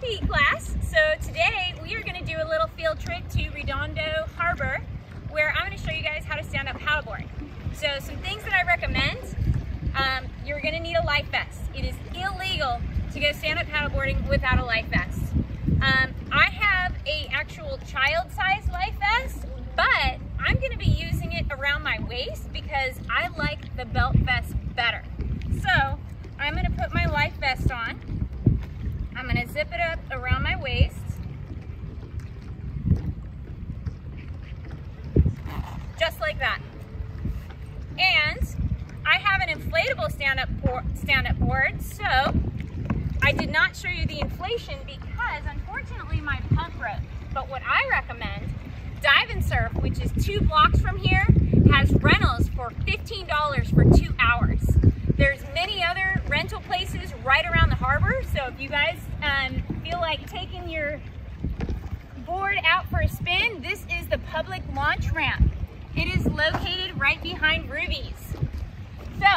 PE class. So today we are going to do a little field trip to Redondo Harbor where I'm going to show you guys how to stand up paddleboard. So some things that I recommend, you're going to need a life vest. It is illegal to go stand up paddleboarding without a life vest. I have a actual child-sized life vest, but I'm going to be using it around my waist because I like the belt vest better. So I'm going to put my life vest on. I'm going to zip it up around my waist. Just like that. And I have an inflatable stand-up board, so I did not show you the inflation because unfortunately my pump broke. But what I recommend, Dive and Surf, which is 2 blocks from here, has rentals for $15 for 2 hours. There's many other rental places right around the harbor, so if you guys feel like taking your board out for a spin, this is the public launch ramp. It is located right behind Ruby's. So,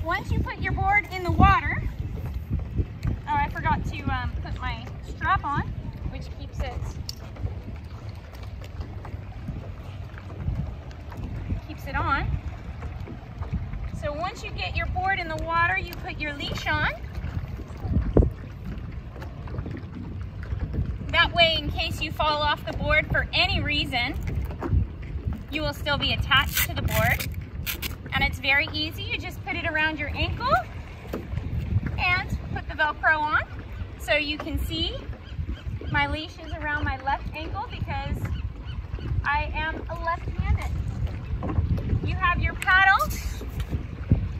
once you put your board in the water, oh, I forgot to put my strap on, which keeps it on. So once you get your board in the water, you put your leash on. That way, in case you fall off the board for any reason, you will still be attached to the board. And it's very easy. You just put it around your ankle and put the Velcro on. So you can see my leash is around my left ankle because I am a left-handed. You have your paddle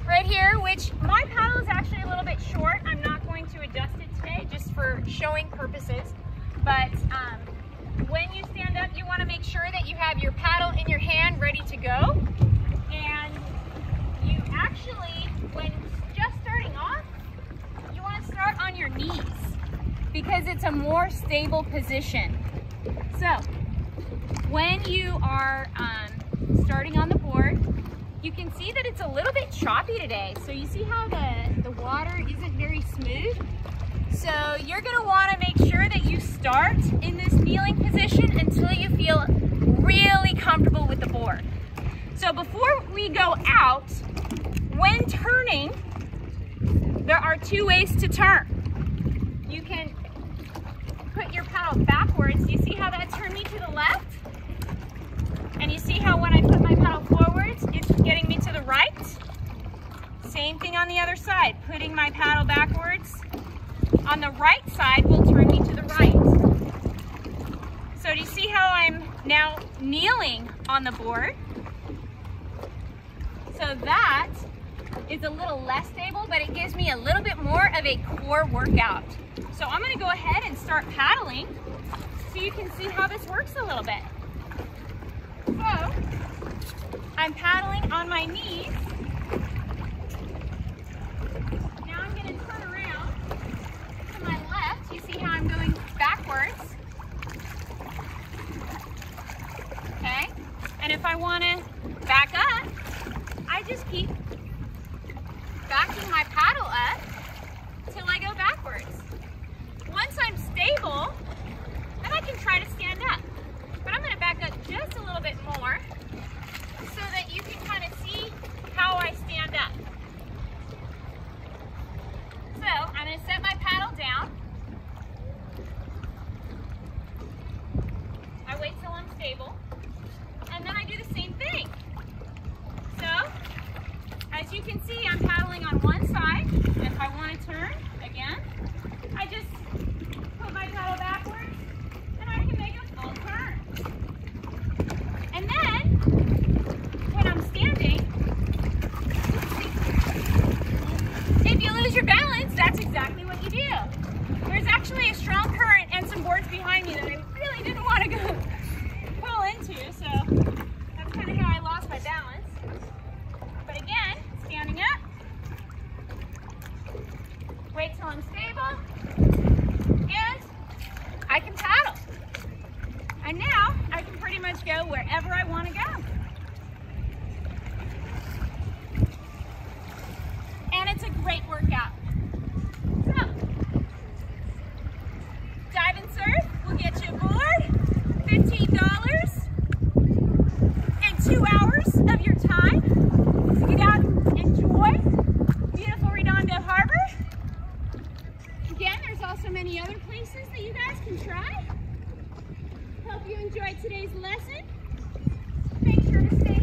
right here, which my paddle is actually a little bit short. I'm not going to adjust it today just for showing purposes. But when you stand up, you want to make sure that you have your paddle in your hand ready to go. And you actually, when just starting off, you want to start on your knees because it's a more stable position. So when you are starting on the board, you can see that it's a little bit choppy today. So you see how the water isn't very smooth? So you're going to want to make sure that you start in this kneeling position until you feel really comfortable with the board. So before we go out, when turning, there are 2 ways to turn. You can put your paddle backwards. You see how that turned me to the left? And you see how when I put my paddle forwards, it's getting me to the right? Same thing on the other side. Putting my paddle backwards on the right side will turn me to the right. So do you see how I'm now kneeling on the board? So that is a little less stable, but it gives me a little bit more of a core workout. So I'm going to go ahead and start paddling so you can see how this works a little bit. So I'm paddling on my knees. Now I'm going to turn around to my left. You see how I'm going backwards? Okay. And if I want to back up, I just keep backing my paddle up till I go backwards. Once I'm stable, then I can try to stand up. But I'm going to back up just a little bit more so that you can kind of see how I stand up. So I'm going to set my paddle down. I wait till I'm stable. And then I do the same thing. So as you can see, I'm paddling on one side. If I want to turn again, I just put my paddle backwards and I can make a full turn. And then, when I'm standing, if you lose your balance, that's exactly what you do. There's actually a strong current and some boards behind me that I really didn't want to go pull into, so that's kind of how I lost my balance. But again, standing up, wait till I'm stable, and I can paddle. And now I can pretty much go wherever I want to go. And it's a great workout. So 2 hours of your time to get out and enjoy beautiful Redondo Harbor. Again, there's also many other places that you guys can try. Hope you enjoyed today's lesson. Make sure to stay